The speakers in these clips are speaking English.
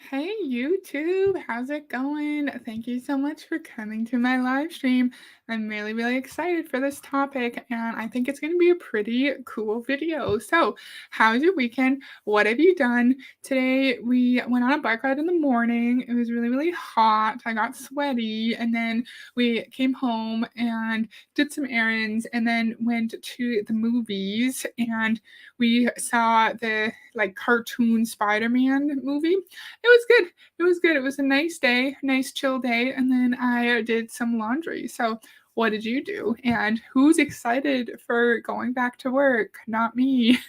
Hey YouTube, how's it going? Thank you so much for coming to my live stream. I'm really, really excited for this topic, and I think it's going to be a pretty cool video. So, how's your weekend? What have you done? Today, we went on a bike ride in the morning. It was really, really hot. I got sweaty, and then we came home and did some errands, and then went to the movies, and we saw the cartoon Spider-Man movie. It was good. It was good. It was a nice day, nice chill day, and then I did some laundry. So, what did you do? And who's excited for going back to work? Not me.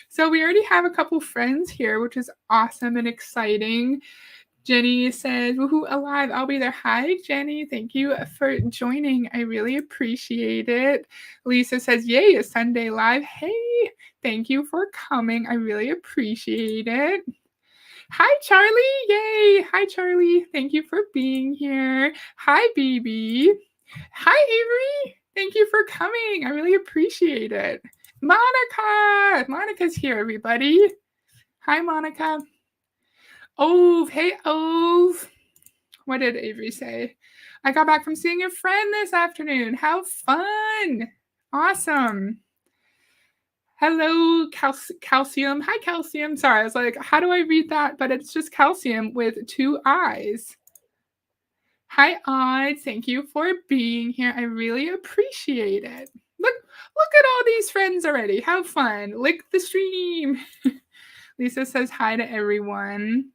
So, we already have a couple friends here, which is awesome and exciting. Jenny says, "Woohoo, alive. I'll be there." Hi, Jenny. Thank you for joining. I really appreciate it. Lisa says, "Yay, a Sunday live." Hey, thank you for coming. I really appreciate it. Hi, Charlie. Yay. Hi, Charlie. Thank you for being here. Hi, BB. Hi, Avery. Thank you for coming. I really appreciate it. Monica. Monica's here, everybody. Hi, Monica. Ove. Hey, Ove. What did Avery say? I got back from seeing a friend this afternoon. How fun. Awesome. Hello, calcium. Hi, calcium. Sorry, I was like, how do I read that? But it's just calcium with two eyes. Hi, Odd. Thank you for being here. I really appreciate it. Look at all these friends already. How fun. Lick the stream. Lisa says hi to everyone.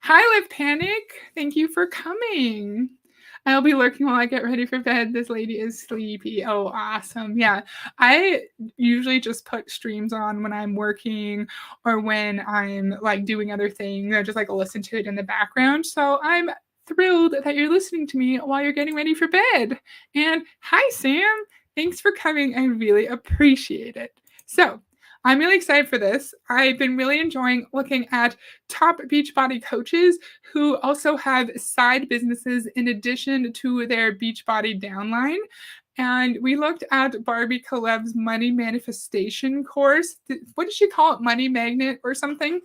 Hi, Live Panic. Thank you for coming. I'll be lurking while I get ready for bed. This lady is sleepy. Oh, awesome. Yeah. I usually just put streams on when I'm working or when I'm like doing other things. I just like listen to it in the background. So I'm thrilled that you're listening to me while you're getting ready for bed. And hi, Sam. Thanks for coming. I really appreciate it. So, I'm really excited for this. I've been really enjoying looking at top Beachbody coaches who also have side businesses in addition to their Beachbody downline. And we looked at Barbie Kalev's money manifestation course. What did she call it? Money magnet or something?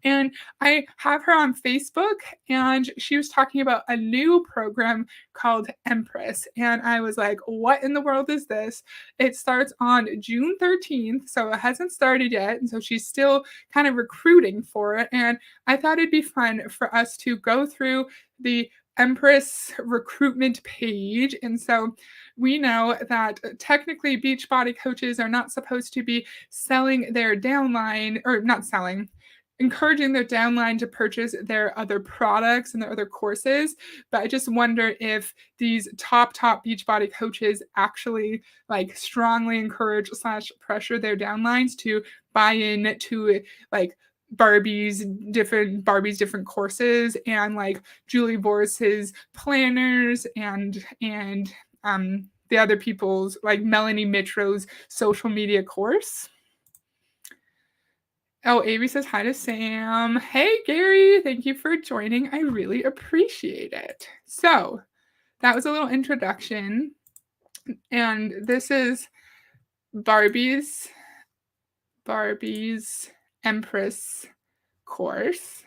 And I have her on Facebook, and she was talking about a new program called Empress. And I was like, what in the world is this? It starts on June 13th, so it hasn't started yet. And so she's still kind of recruiting for it. And I thought it'd be fun for us to go through the Empress recruitment page. And so we know that technically Beachbody coaches are not supposed to be selling their downline, or not selling, encouraging their downline to purchase their other products and their other courses. But I just wonder if these top Beachbody coaches actually like strongly encourage / pressure their downlines to buy in to like Barbie's different courses and like Julie Boris's planners and the other people's like Melanie Mitro's social media course. Oh, Avery says hi to Sam. Hey, Gary. Thank you for joining. I really appreciate it. So, that was a little introduction. And this is Barbie's Empress course.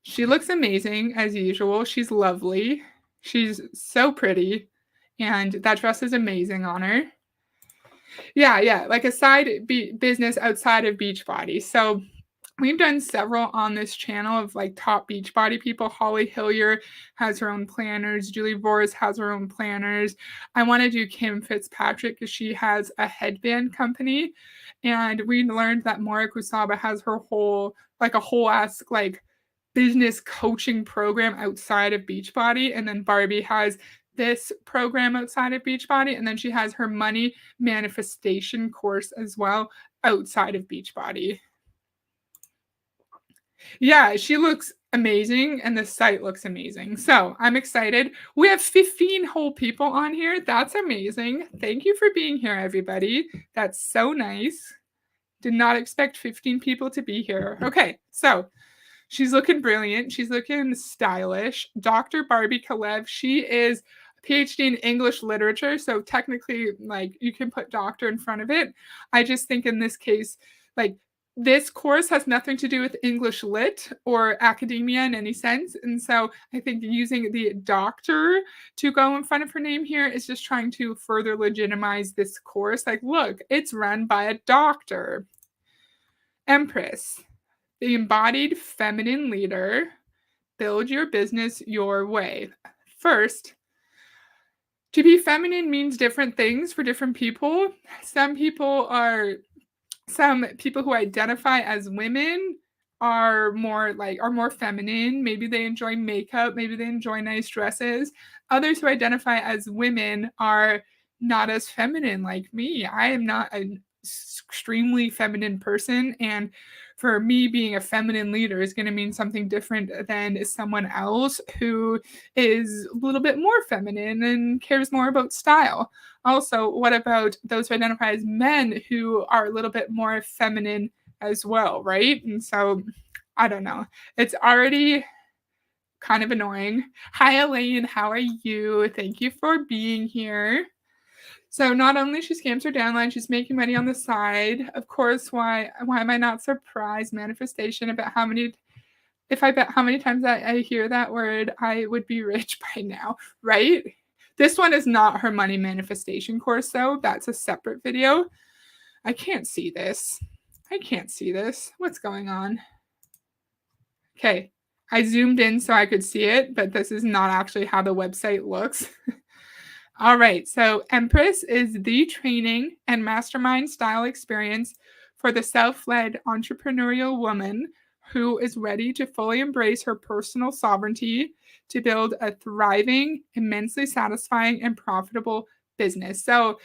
She looks amazing as usual. She's lovely. She's so pretty. And that dress is amazing on her. Yeah, like a side business outside of Beachbody. So we've done several on this channel of like top Beachbody people. Holly Hillier has her own planners. Julie Boris has her own planners. I want to do Kim Fitzpatrick because she has a headband company. And we learned that Mora Kusaba has her whole ass like business coaching program outside of Beachbody. And then Barbie has this program outside of Beachbody. And then she has her money manifestation course as well outside of Beachbody. Yeah, she looks amazing and the site looks amazing. So I'm excited. We have 15 whole people on here. That's amazing. Thank you for being here, everybody. That's so nice. Did not expect 15 people to be here. Okay, so she's looking brilliant. She's looking stylish. Dr. Barbie Kalev, she is a PhD in English literature. So technically, like, you can put doctor in front of it. I just think in this case, like, this course has nothing to do with English lit or academia in any sense. And so I think using the doctor to go in front of her name here is just trying to further legitimize this course. Like, look, it's run by a doctor. Empress, the embodied feminine leader. Build your business your way. First, to be feminine means different things for different people. Some people who identify as women are more feminine. Maybe they enjoy makeup, maybe they enjoy nice dresses. Others who identify as women are not as feminine like me. I am not an extremely feminine person, and for me, being a feminine leader is going to mean something different than someone else who is a little bit more feminine and cares more about style. Also, what about those who identify as men who are a little bit more feminine as well, right? And so, I don't know. It's already kind of annoying. Hi, Elaine. How are you? Thank you for being here. So not only she scams her downline, she's making money on the side. Of course, why am I not surprised? Manifestation about how many if I bet how many times I hear that word, I would be rich by now, right? This one is not her money manifestation course, though. That's a separate video. I can't see this. I can't see this. What's going on? Okay. I zoomed in so I could see it, but this is not actually how the website looks. All right, so Empress is the training and mastermind style experience for the self-led entrepreneurial woman who is ready to fully embrace her personal sovereignty to build a thriving, immensely satisfying, and profitable business. So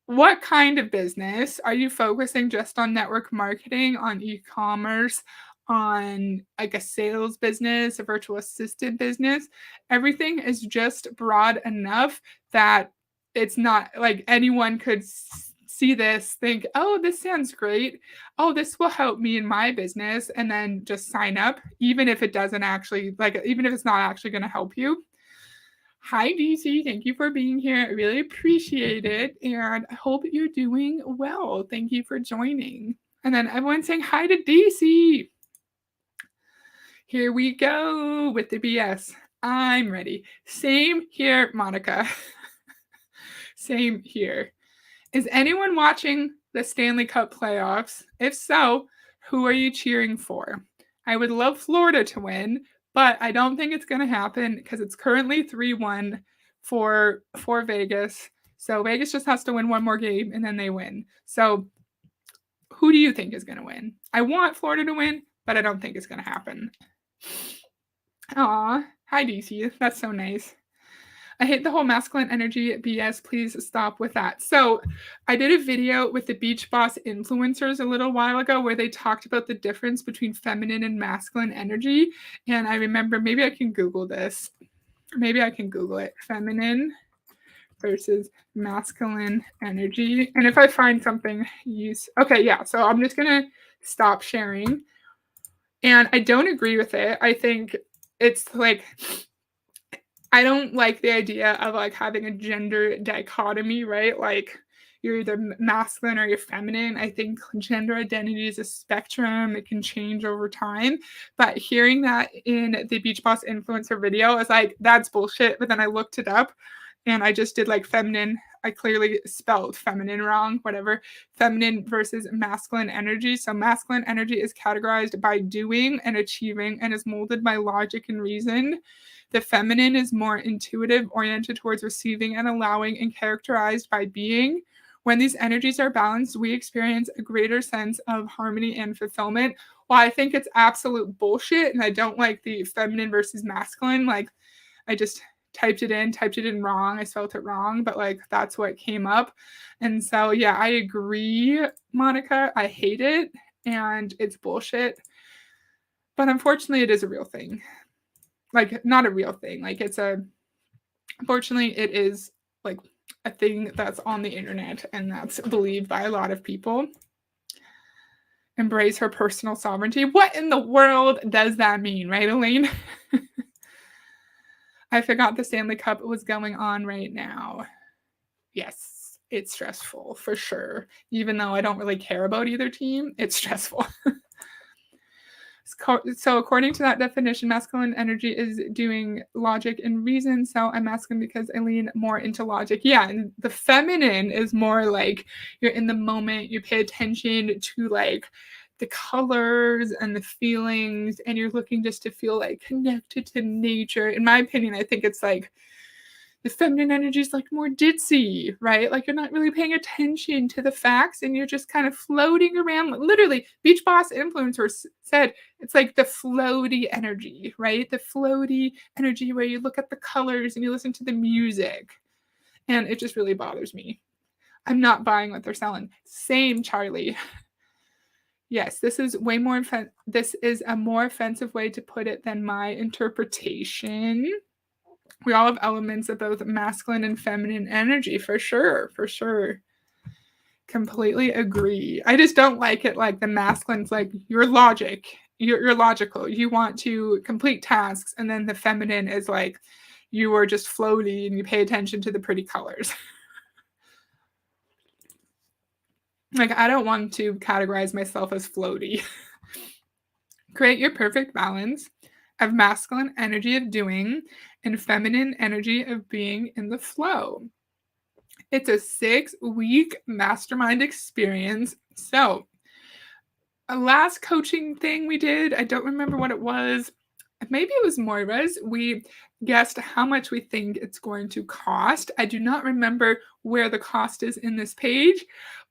what kind of business? Are you focusing just on network marketing, on e-commerce, on like a sales business, a virtual assistant business? Everything is just broad enough that it's not like anyone could see this, think, oh, this sounds great. Oh, this will help me in my business, and then just sign up, even if it doesn't actually, like, even if it's not actually going to help you. Hi, DC. Thank you for being here. I really appreciate it. And I hope you're doing well. Thank you for joining. And then everyone's saying hi to DC. Here we go with the BS. I'm ready. Same here, Monica. Same here. Is anyone watching the Stanley Cup playoffs? If so, who are you cheering for? I would love Florida to win, but I don't think it's going to happen because it's currently 3-1 for Vegas. So Vegas just has to win one more game and then they win. So who do you think is going to win? I want Florida to win, but I don't think it's going to happen. Aw, hi DC. That's so nice. I hate the whole masculine energy BS. Please stop with that. So I did a video with the Beach Boss influencers a little while ago where they talked about the difference between feminine and masculine energy. And I remember, maybe I can Google this. Maybe I can Google it. Feminine versus masculine energy. And if I find something okay, yeah. So I'm just going to stop sharing. And I don't agree with it. I think it's like, I don't like the idea of like having a gender dichotomy, right? Like you're either masculine or you're feminine. I think gender identity is a spectrum. It can change over time. But hearing that in the Beach Boss influencer video, I was like, that's bullshit. But then I looked it up and I just did like feminine. I clearly spelled feminine wrong, whatever. Feminine versus masculine energy. So masculine energy is categorized by doing and achieving and is molded by logic and reason. The feminine is more intuitive, oriented towards receiving and allowing, and characterized by being. When these energies are balanced, we experience a greater sense of harmony and fulfillment. Well, I think it's absolute bullshit, and I don't like the feminine versus masculine. Like, I just typed it in wrong. I spelled it wrong, but like that's what came up. And so, yeah, I agree, Monica. I hate it, and it's bullshit. But unfortunately, it is a real thing. Like, not a real thing. Like, unfortunately, it is like a thing that's on the internet and that's believed by a lot of people. Embrace her personal sovereignty. What in the world does that mean, right, Elaine? I forgot the Stanley Cup was going on right now. Yes. It's stressful for sure. Even though I don't really care about either team, it's stressful. So according to that definition, masculine energy is doing logic and reason. So I'm masculine because I lean more into logic. Yeah, and the feminine is more like you're in the moment, you pay attention to like the colors and the feelings, and you're looking just to feel like connected to nature. In my opinion, I think it's like the feminine energy is like more ditzy, right? Like you're not really paying attention to the facts and you're just kind of floating around. Literally, Beach Boss influencer said it's like the floaty energy, right? The floaty energy where you look at the colors and you listen to the music. And it just really bothers me. I'm not buying what they're selling. Same, Charlie. Yes, this is way more this is a more offensive way to put it than my interpretation. We all have elements of both masculine and feminine energy, for sure, for sure. Completely agree. I just don't like it like the masculine's like you're you're logical, you want to complete tasks, and then the feminine is like you are just floaty and you pay attention to the pretty colors. Like I don't want to categorize myself as floaty. Create your perfect balance of masculine energy of doing and feminine energy of being in the flow. It's a 6-week mastermind experience. So, a last coaching thing we did, I don't remember what it was. Maybe it was Moira's. We guessed how much we think it's going to cost. I do not remember where the cost is in this page,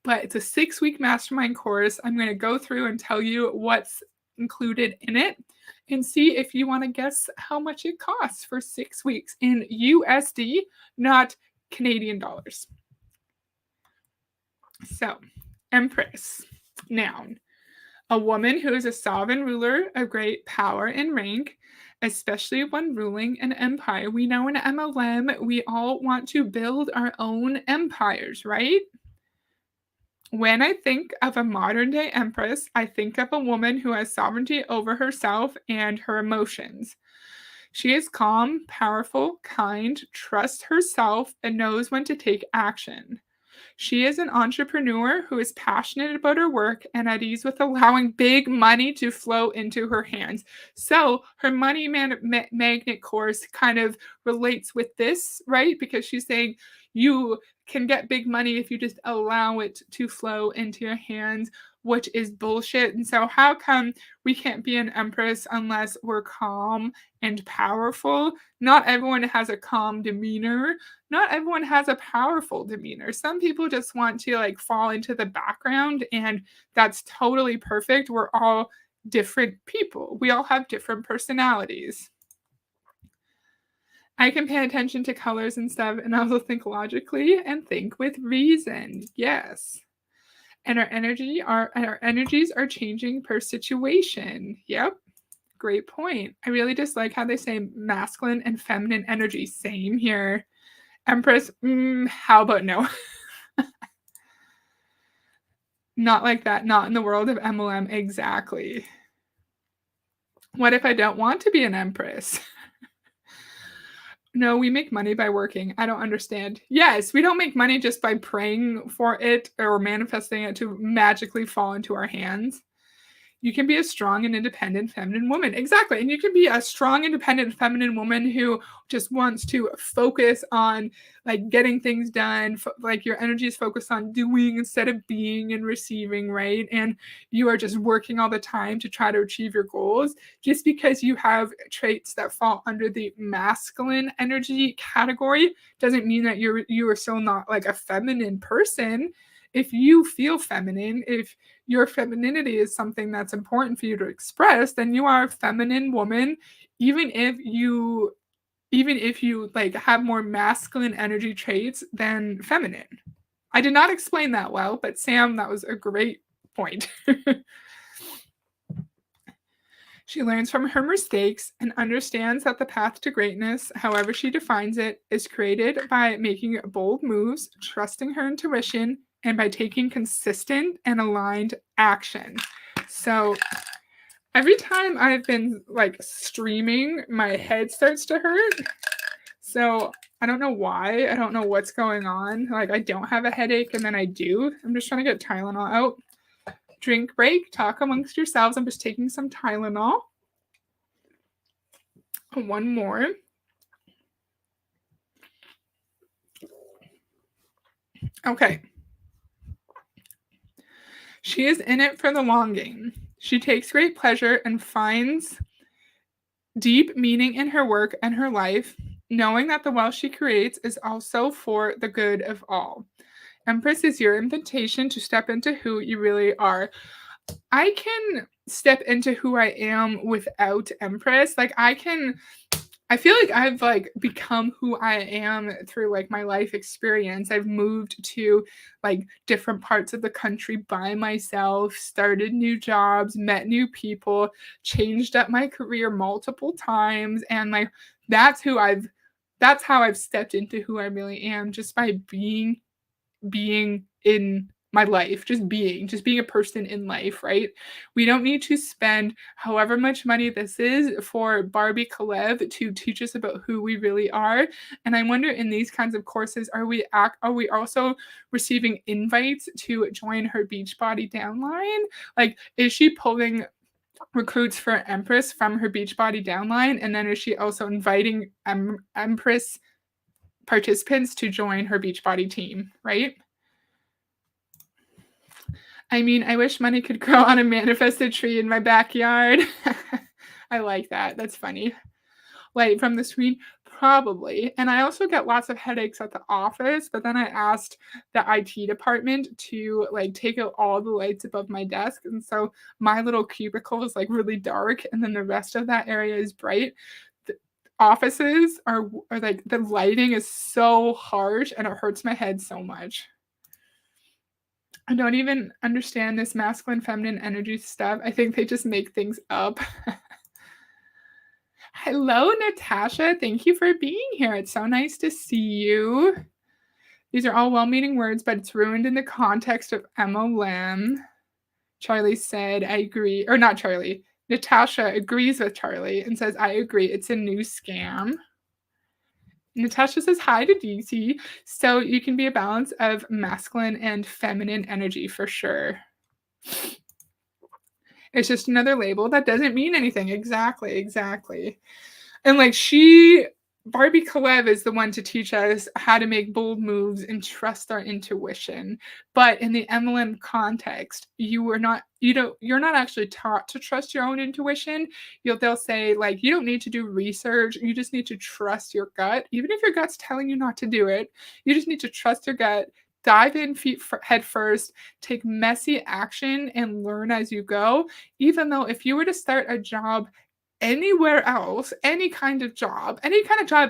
but it's a 6-week mastermind course. I'm going to go through and tell you what's included in it and see if you want to guess how much it costs for 6 weeks in USD, not Canadian dollars. So, empress, noun. A woman who is a sovereign ruler of great power and rank, especially when ruling an empire. We know in MLM, we all want to build our own empires, right? When I think of a modern day empress, I think of a woman who has sovereignty over herself and her emotions. She is calm, powerful, kind, trusts herself, and knows when to take action. She is an entrepreneur who is passionate about her work and at ease with allowing big money to flow into her hands. So, her money magnet course kind of relates with this, right? Because she's saying you can get big money if you just allow it to flow into your hands, which is bullshit. And so, how come we can't be an empress unless we're calm and powerful? Not everyone has a calm demeanor. Not everyone has a powerful demeanor. Some people just want to like fall into the background, and that's totally perfect. We're all different people. We all have different personalities. I can pay attention to colors and stuff and also think logically and think with reason. Yes. And our energies are changing per situation. Yep. Great point. I really just like how they say masculine and feminine energy. Same here. Empress, how about no? Not like that. Not in the world of MLM. Exactly. What if I don't want to be an empress? No, we make money by working. I don't understand. Yes, we don't make money just by praying for it or manifesting it to magically fall into our hands. You can be a strong and independent feminine woman. Exactly. And you can be a strong, independent feminine woman who just wants to focus on like getting things done. Like your energy is focused on doing instead of being and receiving, right? And you are just working all the time to try to achieve your goals. Just because you have traits that fall under the masculine energy category doesn't mean that you are still not like a feminine person. If you feel feminine, if your femininity is something that's important for you to express, then you are a feminine woman, even if you like have more masculine energy traits than feminine. I did not explain that well, but Sam, that was a great point. She learns from her mistakes and understands that the path to greatness, however she defines it, is created by making bold moves, trusting her intuition, and by taking consistent and aligned action. So every time I've been like streaming, my head starts to hurt. So I don't know why. I don't know what's going on. Like, I don't have a headache, and then I do. I'm just trying to get Tylenol out. Drink break. Talk amongst yourselves. I'm just taking some Tylenol. One more. Okay. She is in it for the long game. She takes great pleasure and finds deep meaning in her work and her life, knowing that the wealth she creates is also for the good of all. Empress is your invitation to step into who you really are. I can step into who I am without Empress. Like, I feel like I've like become who I am through like my life experience. I've moved to like different parts of the country by myself, started new jobs, met new people, changed up my career multiple times, and like that's who I've that's how I've stepped into who I really am, just by being in my life, just being a person in life, right? We don't need to spend however much money this is for Barbie Kalev to teach us about who we really are. And I wonder, in these kinds of courses, are we also receiving invites to join her Beachbody downline? Like, is she pulling recruits for Empress from her Beachbody downline, and then is she also inviting Empress participants to join her Beachbody team, right? I mean, I wish money could grow on a manifested tree in my backyard. I like that. That's funny. Light from the screen? Probably. And I also get lots of headaches at the office, but then I asked the IT department to like take out all the lights above my desk. And so my little cubicle is like really dark, and then the rest of that area is bright. The offices are like, the lighting is so harsh and it hurts my head so much. I don't even understand this masculine feminine energy stuff. I think they just make things up. Hello, Natasha. Thank you for being here. It's so nice to see you. These are all well-meaning words, but it's ruined in the context of MLM. Charlie said, I agree. Or not Charlie. Natasha agrees with Charlie and says, I agree. It's a new scam. Natasha says hi to DC. So you can be a balance of masculine and feminine energy for sure. It's just another label that doesn't mean anything. Exactly. And like Barbie Kalev is the one to teach us how to make bold moves and trust our intuition. But in the MLM context, you're not actually taught to trust your own intuition. They'll say like, you don't need to do research. You just need to trust your gut. Even if your gut's telling you not to do it, you just need to trust your gut. Dive in head first, take messy action, and learn as you go. Even though if you were to start a job anywhere else, any kind of job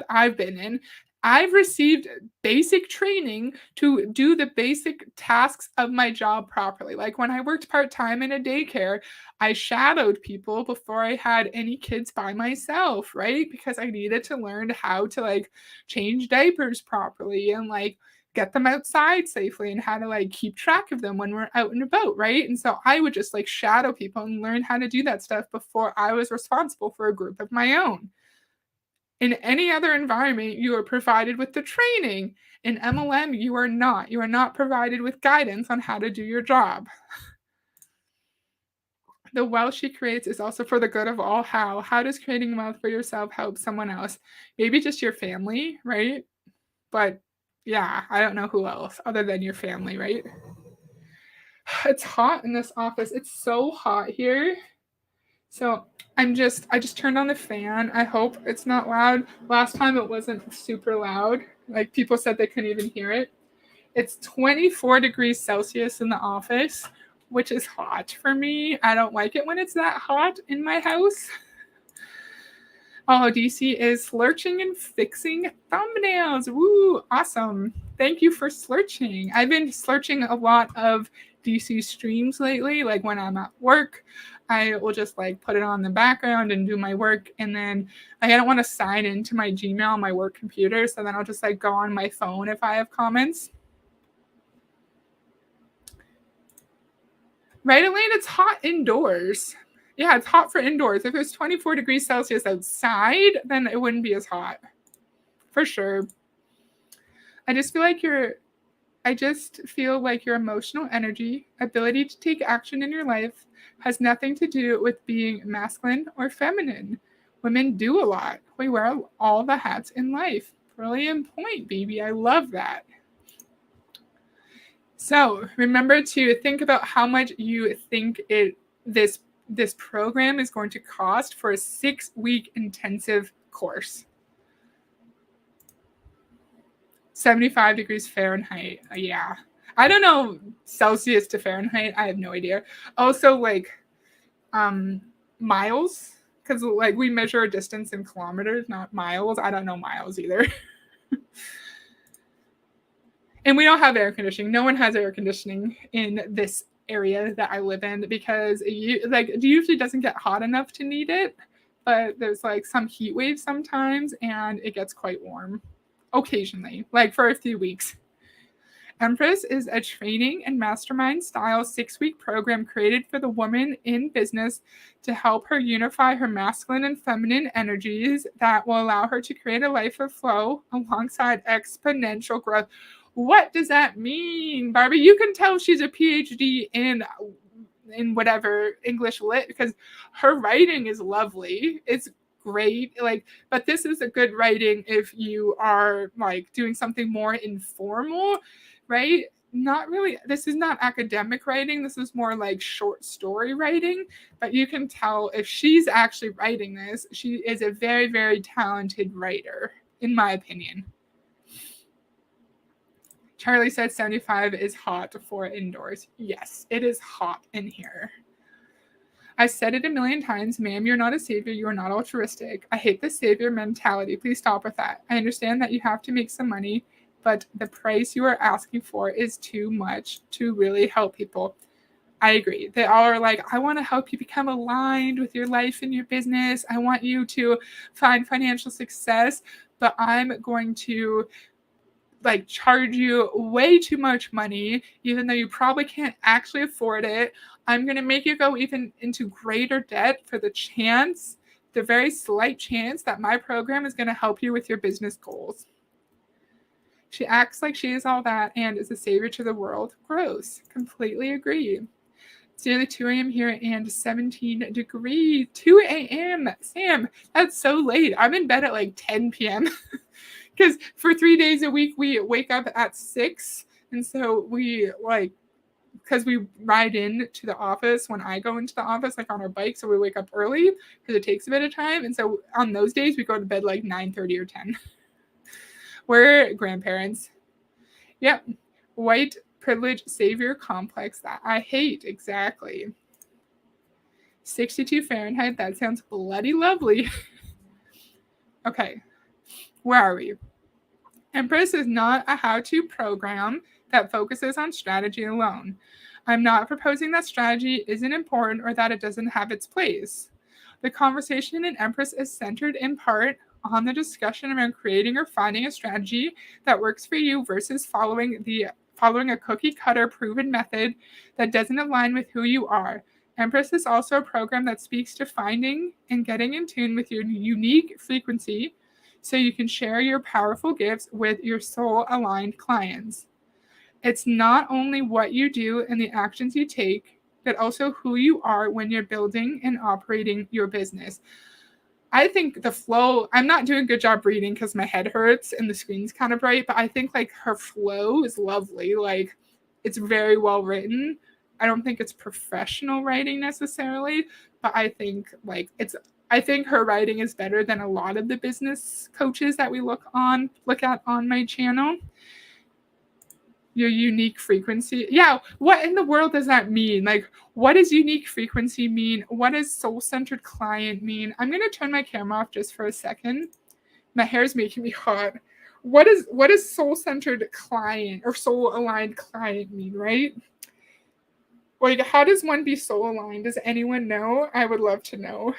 I've been in, I've received basic training to do the basic tasks of my job properly. Like when I worked part-time in a daycare, I shadowed people before I had any kids by myself, right? Because I needed to learn how to like change diapers properly and like get them outside safely and how to like keep track of them when we're out and about, right? And so I would just like shadow people and learn how to do that stuff before I was responsible for a group of my own. In any other environment, you are provided with the training. In MLM, you are not. You are not provided with guidance on how to do your job. The wealth she creates is also for the good of all. How? How does creating wealth for yourself help someone else? Maybe just your family, right? But yeah, I don't know who else other than your family, right? It's hot in this office. It's so hot here. So I just turned on the fan. I hope it's not loud. Last time it wasn't super loud. Like people said they couldn't even hear it. It's 24 degrees Celsius in the office, which is hot for me. I don't like it when it's that hot in my house. Oh, DC is slurching and fixing thumbnails. Woo, awesome. Thank you for slurching. I've been slurching a lot of DC streams lately. Like when I'm at work, I will just like put it on the background and do my work. And then I don't want to sign into my Gmail on my work computer. So then I'll just like go on my phone if I have comments. Right, Elaine? It's hot indoors. Yeah, it's hot for indoors. If it was 24 degrees Celsius outside, then it wouldn't be as hot. For sure. I just feel like your emotional energy, ability to take action in your life, has nothing to do with being masculine or feminine. Women do a lot. We wear all the hats in life. Brilliant point, baby. I love that. So remember to think about how much you think this program is going to cost for a 6-week intensive course. 75 degrees Fahrenheit. Yeah. I don't know Celsius to Fahrenheit. I have no idea. Also, like, miles, because like we measure a distance in kilometers, not miles. I don't know miles either. And we don't have air conditioning. No one has air conditioning in this area that I live in because it usually doesn't get hot enough to need it, but there's like some heat waves sometimes and it gets quite warm occasionally, like for a few weeks. Empress is a training and mastermind style 6-week program created for the woman in business to help her unify her masculine and feminine energies that will allow her to create a life of flow alongside exponential growth. What does that mean, Barbie? You can tell she's a PhD in whatever English lit because her writing is lovely. It's great. Like, but this is a good writing if you are like doing something more informal, right? Not really. This is not academic writing. This is more like short story writing. But you can tell if she's actually writing this, she is a very, very talented writer, in my opinion. Charlie said 75 is hot for indoors. Yes, it is hot in here. I said it a million times, ma'am, you're not a savior. You are not altruistic. I hate the savior mentality. Please stop with that. I understand that you have to make some money, but the price you are asking for is too much to really help people. I agree. They all are like, I want to help you become aligned with your life and your business. I want you to find financial success, but I'm going to like charge you way too much money, even though you probably can't actually afford it. I'm going to make you go even into greater debt for the very slight chance that my program is going to help you with your business goals. She acts like she is all that and is a savior to the world. Gross. Completely agree. It's nearly 2 a.m. here and 17 degrees. 2 a.m. Sam, that's so late. I'm in bed at like 10 p.m. Because for 3 days a week, we wake up at 6. And so because we ride in to the office when I go into the office, like on our bike. So we wake up early because it takes a bit of time. And so on those days, we go to bed like 9:30 or 10. We're grandparents. Yep. White privilege savior complex that I hate. Exactly. 62 Fahrenheit. That sounds bloody lovely. Okay. Where are we? Empress is not a how-to program that focuses on strategy alone. I'm not proposing that strategy isn't important or that it doesn't have its place. The conversation in Empress is centered in part on the discussion around creating or finding a strategy that works for you versus following a cookie-cutter proven method that doesn't align with who you are. Empress is also a program that speaks to finding and getting in tune with your unique frequency so you can share your powerful gifts with your soul-aligned clients. It's not only what you do and the actions you take, but also who you are when you're building and operating your business. I think the flow, I'm not doing a good job reading because my head hurts and the screen's kind of bright, but I think like her flow is lovely. Like it's very well written. I don't think it's professional writing necessarily, but I think her writing is better than a lot of the business coaches that we look at on my channel. Your unique frequency. Yeah, what in the world does that mean? Like, what does unique frequency mean? What does soul-centered client mean? I'm going to turn my camera off just for a second. My hair is making me hot. What is soul-centered client or soul-aligned client mean, right? Like, how does one be soul-aligned? Does anyone know? I would love to know.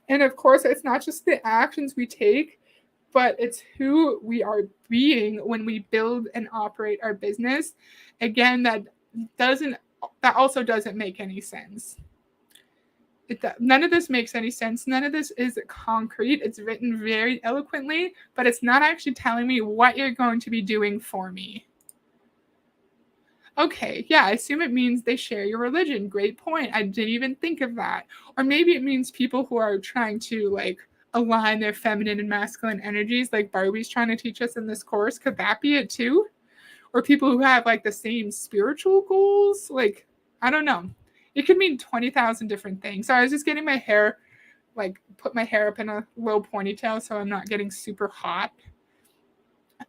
And of course, it's not just the actions we take, but it's who we are being when we build and operate our business. Again, that also doesn't make any sense. None of this makes any sense. None of this is concrete. It's written very eloquently, but it's not actually telling me what you're going to be doing for me. Okay, yeah, I assume it means they share your religion. Great point. I didn't even think of that. Or maybe it means people who are trying to like align their feminine and masculine energies, like Barbie's trying to teach us in this course. Could that be it too? Or people who have like the same spiritual goals? Like, I don't know. It could mean 20,000 different things. So I was just getting my hair, like, put my hair up in a low ponytail so I'm not getting super hot.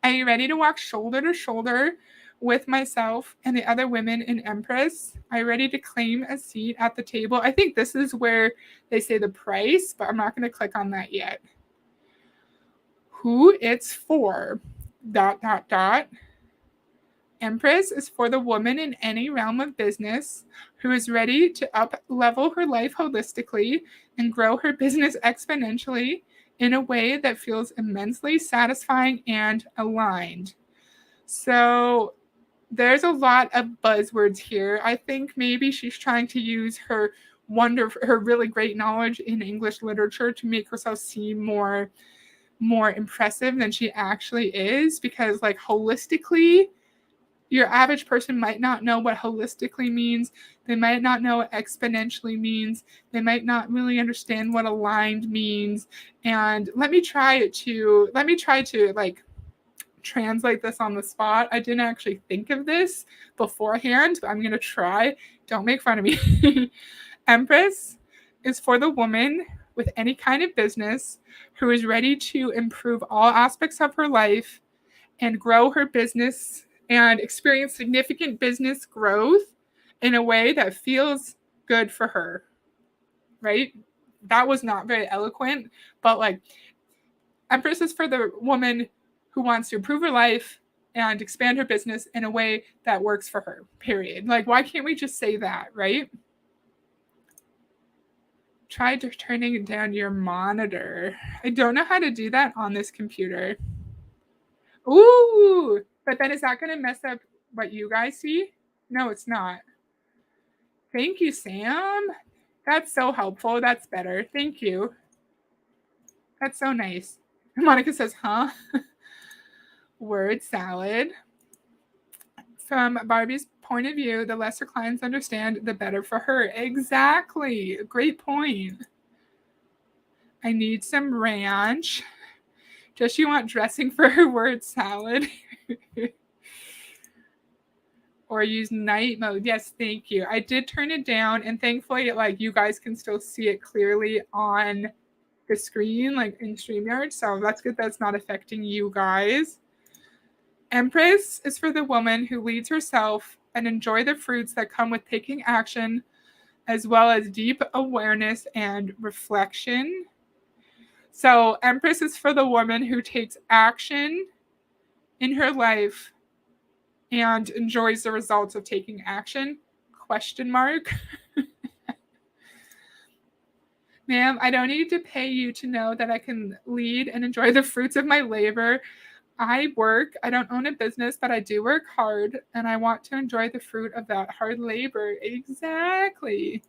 Are you ready to walk shoulder to shoulder with myself and the other women in Empress? Are you ready to claim a seat at the table? I think this is where they say the price, but I'm not going to click on that yet. Who it's for, ... Empress is for the woman in any realm of business who is ready to up-level her life holistically and grow her business exponentially in a way that feels immensely satisfying and aligned. So there's a lot of buzzwords here. I think maybe she's trying to use her really great knowledge in English literature to make herself seem more impressive than she actually is, because like holistically, your average person might not know what holistically means. They might not know what exponentially means. They might not really understand what aligned means. And let me try to like translate this on the spot. I didn't actually think of this beforehand, but I'm going to try. Don't make fun of me. Empress is for the woman with any kind of business who is ready to improve all aspects of her life and grow her business and experience significant business growth in a way that feels good for her, right? That was not very eloquent, but like Empress is for the woman who wants to improve her life and expand her business in a way that works for her, period. Like, why can't we just say that, right? Try turning down your monitor. I don't know how to do that on this computer. Ooh, but then is that going to mess up what you guys see? No, it's not. Thank you, Sam. That's so helpful. That's better. Thank you. That's so nice. Monica says, huh? Word salad. From Barbie's point of view, the lesser clients understand, the better for her. Exactly. Great point. I need some ranch. Does she want dressing for her word salad? Or use night mode? Yes, thank you. I did turn it down, and thankfully, like, you guys can still see it clearly on the screen, like in StreamYard. So that's good. That's not affecting you guys. Empress is for the woman who leads herself and enjoy the fruits that come with taking action, as well as deep awareness and reflection. So Empress is for the woman who takes action in her life and enjoys the results of taking action? Question mark. Ma'am, I don't need to pay you to know that I can lead and enjoy the fruits of my labor. I don't own a business, but I do work hard, and I want to enjoy the fruit of that hard labor. Exactly.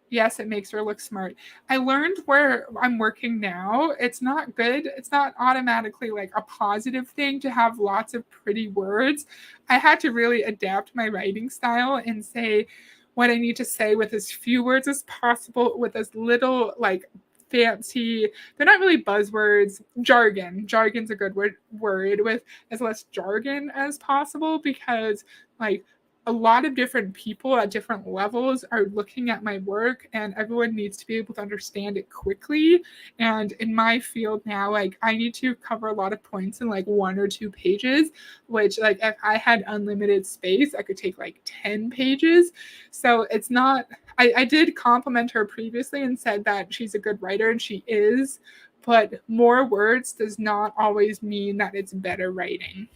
Yes, it makes her look smart. I learned where I'm working now, it's not good. It's not automatically like a positive thing to have lots of pretty words. I had to really adapt my writing style and say what I need to say with as few words as possible, with as little like fancy, they're not really buzzwords, jargon's a good word with as less jargon as possible, because like a lot of different people at different levels are looking at my work, and everyone needs to be able to understand it quickly. And in my field now, like I need to cover a lot of points in like 1 or 2 pages, which like if I had unlimited space, I could take like 10 pages. So it's not, I did compliment her previously and said that she's a good writer, and she is, but more words does not always mean that it's better writing.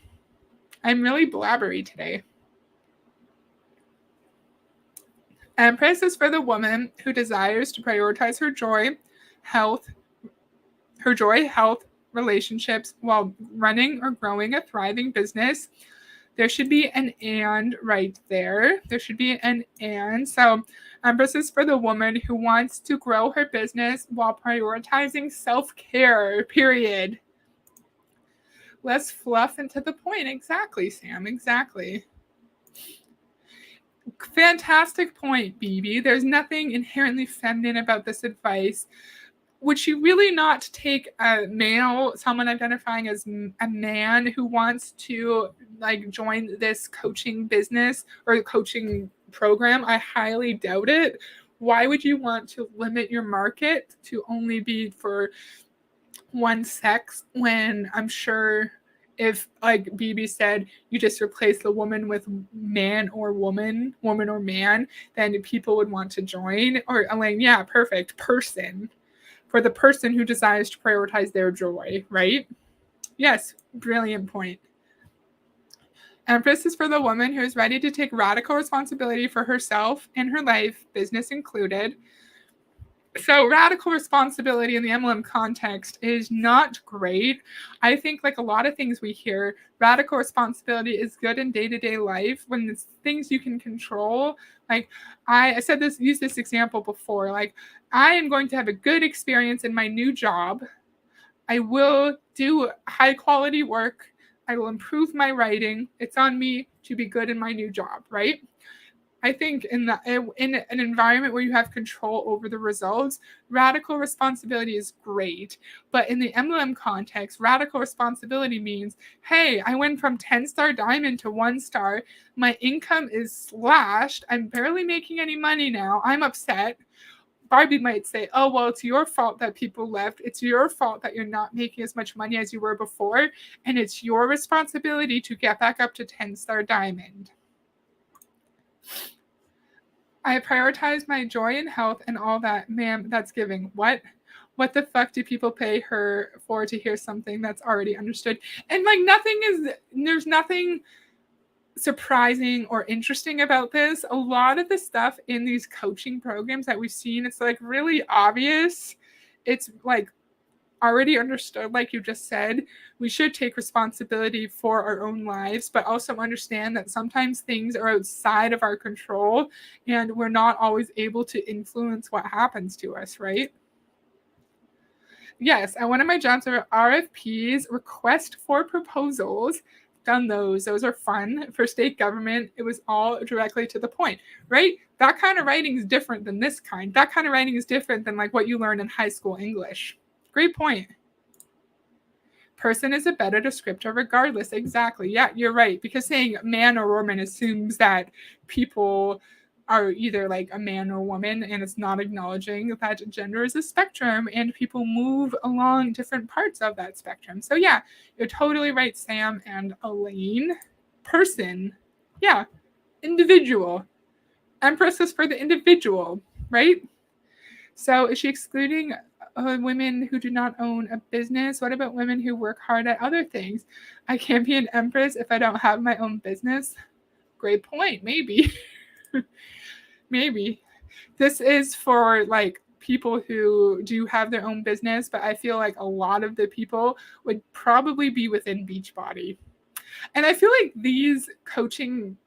I'm really blabbery today. Empress is for the woman who desires to prioritize her joy, health, relationships while running or growing a thriving business. There should be an and right there. There should be an and. So, Empress is for the woman who wants to grow her business while prioritizing self-care, period. Less fluff and to the point. Exactly, Sam. Exactly. Fantastic point, BB. There's nothing inherently feminine about this advice. Would she really not take a male, someone identifying as a man who wants to like join this coaching business or coaching program? I highly doubt it. Why would you want to limit your market to only be for one sex when I'm sure if, like BB said, you just replace the woman with man or woman or man, then people would want to join. Or Elaine, yeah, perfect. Person. For the person who desires to prioritize their joy, right? Yes, brilliant point. Empress is for the woman who is ready to take radical responsibility for herself and her life, business included. So radical responsibility in the MLM context is not great. I think like a lot of things we hear, radical responsibility is good in day-to-day life when it's things you can control. Like I said this, used this example before, like I am going to have a good experience in my new job. I will do high quality work. I will improve my writing. It's on me to be good in my new job, right? I think in an environment where you have control over the results, radical responsibility is great. But in the MLM context, radical responsibility means, hey, I went from 10-star diamond to 1-star. My income is slashed. I'm barely making any money now. I'm upset. Barbie might say, oh, well, it's your fault that people left. It's your fault that you're not making as much money as you were before. And it's your responsibility to get back up to 10-star diamond. I prioritize my joy and health and all that. Ma'am, that's giving. What? What the fuck do people pay her for to hear something that's already understood? And like there's nothing surprising or interesting about this. A lot of the stuff in these coaching programs that we've seen, it's like really obvious. It's like already understood, like you just said. We should take responsibility for our own lives, but also understand that sometimes things are outside of our control and we're not always able to influence what happens to us, right? Yes, and one of my jobs are RFPs, request for proposals. Done those. Those are fun. For state government, it was all directly to the point, right? That kind of writing is different than this kind. That kind of writing is different than like what you learn in high school English. Great point. Person is a better descriptor regardless. Exactly. Yeah, you're right. Because saying man or woman assumes that people are either like a man or woman, and it's not acknowledging that gender is a spectrum and people move along different parts of that spectrum. So yeah, you're totally right, Sam and Elaine. Person. Yeah. Individual. Empress is for the individual, right? So is she excluding women who do not own a business? What about women who work hard at other things? I can't be an empress if I don't have my own business. Great point. Maybe. Maybe. This is for like people who do have their own business, but I feel like a lot of the people would probably be within Beachbody. And I feel like these coaching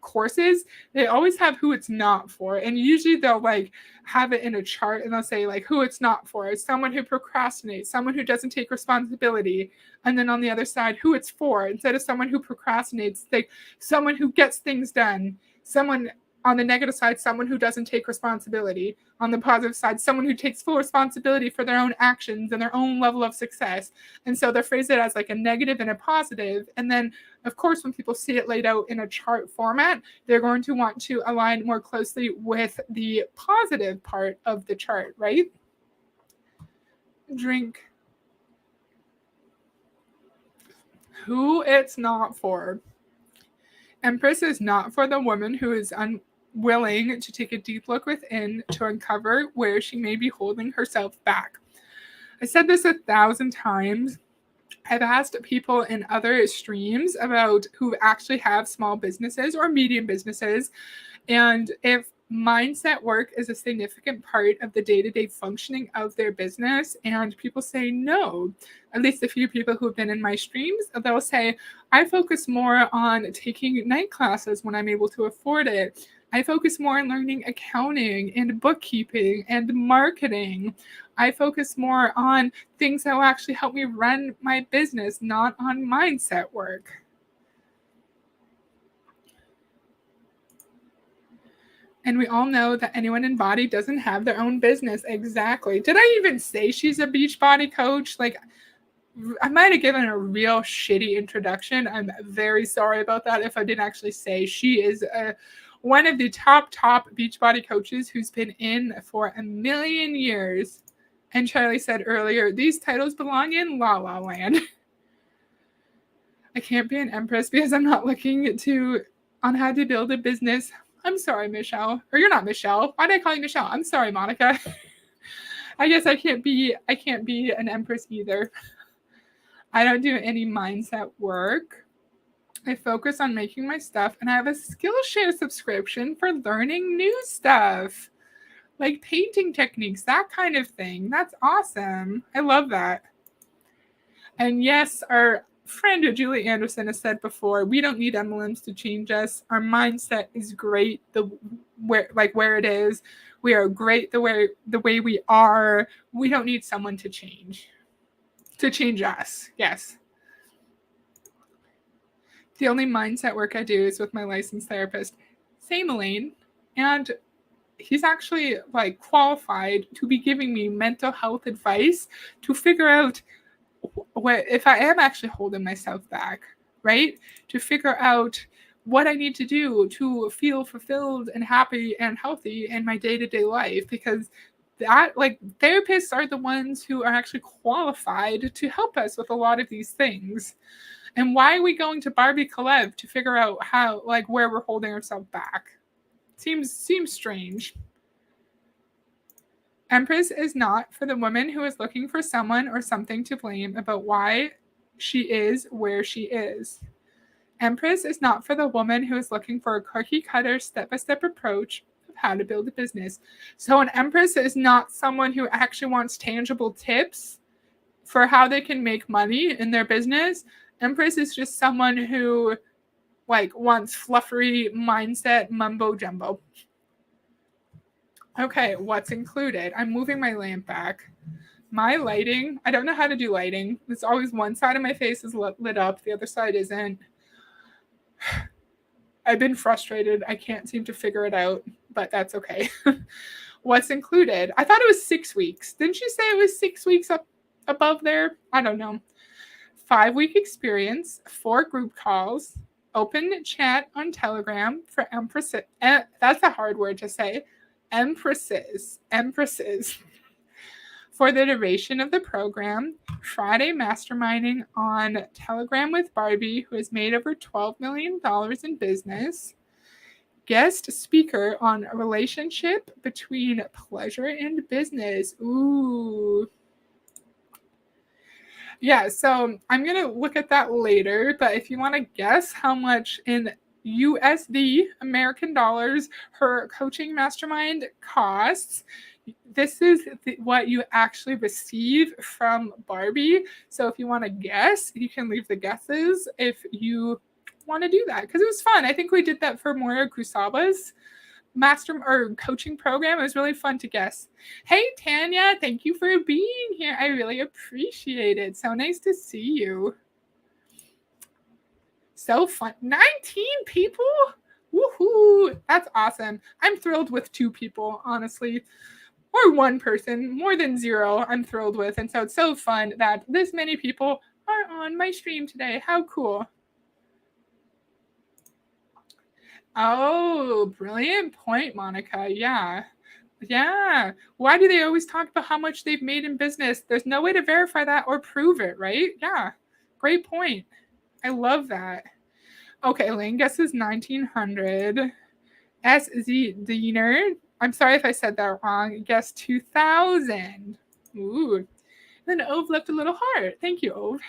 courses, they always have who it's not for, and usually they'll like have it in a chart and they'll say like who it's not for. It's someone who procrastinates, someone who doesn't take responsibility, and then on the other side who it's for. Instead of someone who procrastinates, like someone who gets things done. Someone on the negative side, someone who doesn't take responsibility. On the positive side, someone who takes full responsibility for their own actions and their own level of success. And so they're phrased it as like a negative and a positive. And then, of course, when people see it laid out in a chart format, they're going to want to align more closely with the positive part of the chart, right? Drink. Who it's not for. Empress is not for the woman who is unwilling to take a deep look within to uncover where she may be holding herself back. I said this 1,000 times. I've asked people in other streams about who actually have small businesses or medium businesses. And if mindset work is a significant part of the day-to-day functioning of their business, and people say no. At least a few people who've been in my streams, they'll say, I focus more on taking night classes when I'm able to afford it. I focus more on learning accounting and bookkeeping and marketing. I focus more on things that will actually help me run my business, not on mindset work. And we all know that anyone in body doesn't have their own business. Exactly. Did I even say she's a beach body coach? Like, I might have given a real shitty introduction. I'm very sorry about that if I didn't actually say she is one of the top beach body coaches who's been in for a million years. And Charlie said earlier, these titles belong in La La Land. I can't be an empress because I'm not looking on how to build a business. I'm sorry, Michelle. Or you're not Michelle. Why did I call you Michelle? I'm sorry, Monica. I guess I can't be an empress either. I don't do any mindset work. I focus on making my stuff, and I have a Skillshare subscription for learning new stuff, like painting techniques, that kind of thing. That's awesome. I love that. And yes, our friend Julie Anderson has said before, we don't need MLMs to change us. Our mindset is great where it is. We are great the way we are. We don't need someone to change us. Yes. The only mindset work I do is with my licensed therapist, same Elaine, and he's actually like qualified to be giving me mental health advice to figure out if I am actually holding myself back, right? To figure out what I need to do to feel fulfilled and happy and healthy in my day-to-day life, because that, like, therapists are the ones who are actually qualified to help us with a lot of these things. And why are we going to Barbie Kalev to figure out how, like, where we're holding ourselves back? Seems strange. Empress is not for the woman who is looking for someone or something to blame about why she is where she is. Empress is not for the woman who is looking for a cookie cutter step-by-step approach of how to build a business. So an empress is not someone who actually wants tangible tips for how they can make money in their business. Empress is just someone who, like, wants fluffery mindset mumbo jumbo. Okay, what's included? I'm moving my lamp back. My lighting, I don't know how to do lighting. It's always one side of my face is lit up, the other side isn't. I've been frustrated. I can't seem to figure it out, but that's okay. What's included? I thought it was 6 weeks. Didn't you say it was 6 weeks up above there? I don't know. 5-week experience, 4 group calls, open chat on Telegram for empresses. That's a hard word to say. Empresses. For the duration of the program, Friday masterminding on Telegram with Barbie, who has made over $12 million in business. Guest speaker on a relationship between pleasure and business. Ooh. Yeah, so I'm going to look at that later, but if you want to guess how much in USD, American dollars, her coaching mastermind costs, this is what you actually receive from Barbie. So if you want to guess, you can leave the guesses if you want to do that, because it was fun. I think we did that for Moira Kusaba's coaching program. It was really fun to guess. Hey Tanya, thank you for being here. I really appreciate it. So nice to see you. So fun. 19 people? Woohoo! That's awesome. I'm thrilled with 2 people, honestly. Or 1 person, more than 0, I'm thrilled with. And so it's so fun that this many people are on my stream today. How cool. Oh, brilliant point, Monica. Yeah. Why do they always talk about how much they've made in business? There's no way to verify that or prove it, right? Yeah. Great point. I love that. Okay, Lane guesses 1900. SZ Diener, I'm sorry if I said that wrong, guess 2000. Ooh. Then Ove left a little heart. Thank you, Ove.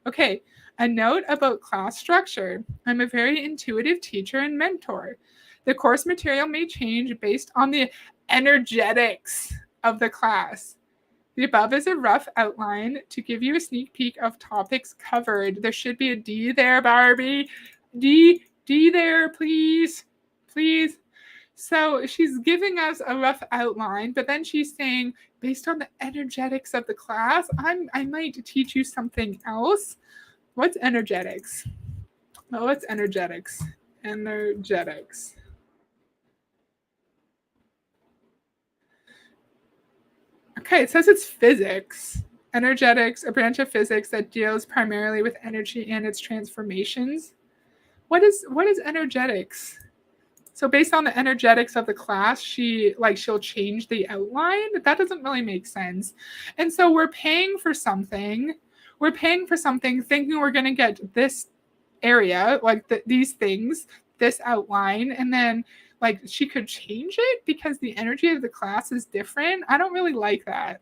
Okay, a note about class structure. I'm a very intuitive teacher and mentor. The course material may change based on the energetics of the class. The above is a rough outline to give you a sneak peek of topics covered. There should be a D there, Barbie. D there, please. Please. So she's giving us a rough outline, but then she's saying, based on the energetics of the class, I might teach you something else. What's energetics? Oh, what's energetics? Energetics. Okay, it says it's physics. Energetics, a branch of physics that deals primarily with energy and its transformations. What is energetics? So based on the energetics of the class, she'll change the outline. That doesn't really make sense. And so we're paying for something. We're paying for something thinking we're going to get this area, like these things, this outline, and then like she could change it because the energy of the class is different. I don't really like that.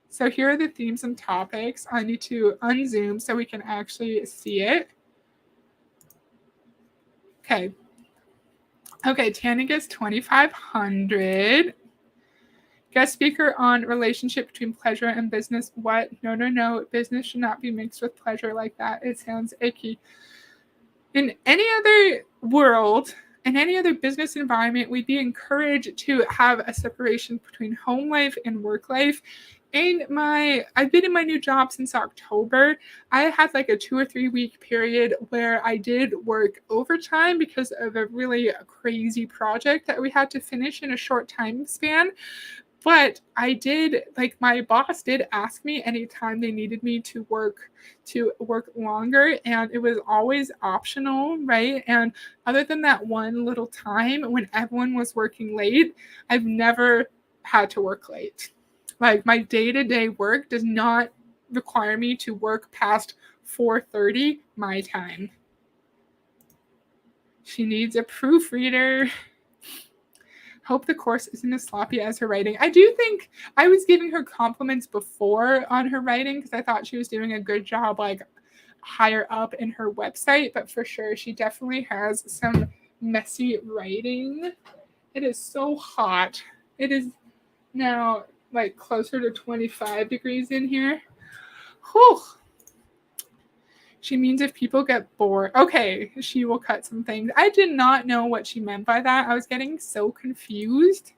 So here are the themes and topics. I need to unzoom so we can actually see it. Okay. Okay, Tanya gets 2,500. Guest speaker on relationship between pleasure and business. What? No. Business should not be mixed with pleasure like that. It sounds icky. In any other world, in any other business environment, we'd be encouraged to have a separation between home life and work life. I've been in my new job since October. I had like a 2 or 3 week period where I did work overtime because of a really crazy project that we had to finish in a short time span. But my boss did ask me anytime they needed me to work longer, and it was always optional, right? And other than that one little time when everyone was working late, I've never had to work late. Like my day-to-day work does not require me to work past 4:30 my time. She needs a proofreader. Hope the course isn't as sloppy as her writing. I do think I was giving her compliments before on her writing because I thought she was doing a good job like higher up in her website, but for sure she definitely has some messy writing. It is so hot. It is now like closer to 25 degrees in here. Whew. She means if people get bored. Okay, she will cut some things. I did not know what she meant by that. I was getting so confused.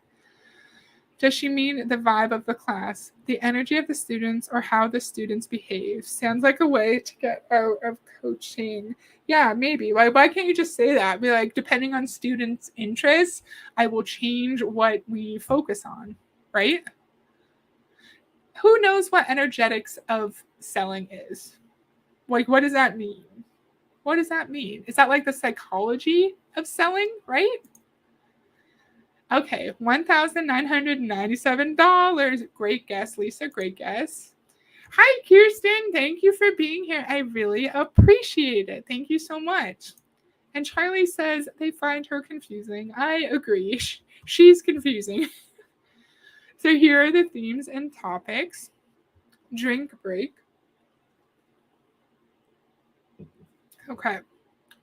Does she mean the vibe of the class, the energy of the students, or how the students behave? Sounds like a way to get out of coaching. Yeah, maybe. Why can't you just say that? Be like, depending on students' interests, I will change what we focus on, right? Who knows what energetics of selling is? Like, what does that mean? What does that mean? Is that like the psychology of selling, right? Okay, $1,997. Great guess, Lisa. Great guess. Hi, Kirsten. Thank you for being here. I really appreciate it. Thank you so much. And Charlie says they find her confusing. I agree. She's confusing. So here are the themes and topics. Drink break. Okay.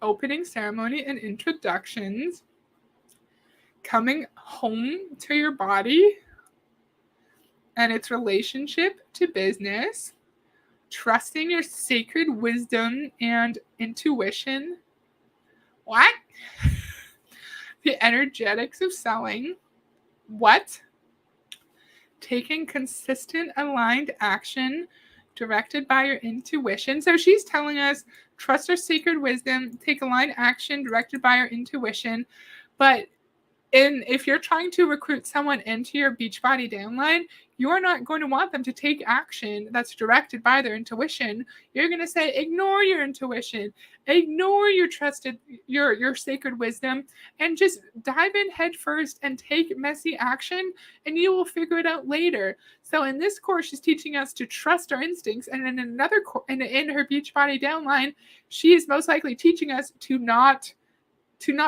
Opening ceremony and introductions. Coming home to your body and its relationship to business. Trusting your sacred wisdom and intuition. What? The energetics of selling. What? Taking consistent, aligned action directed by your intuition. So she's telling us, trust our sacred wisdom, take aligned action directed by your intuition. But if you're trying to recruit someone into your Beachbody downline, you're not going to want them to take action that's directed by their intuition. You're going to say, ignore your intuition, ignore your trusted, your sacred wisdom, and just dive in head first and take messy action, and you will figure it out later. So in this course, she's teaching us to trust our instincts, and in another in her Beachbody downline, she is most likely teaching us to not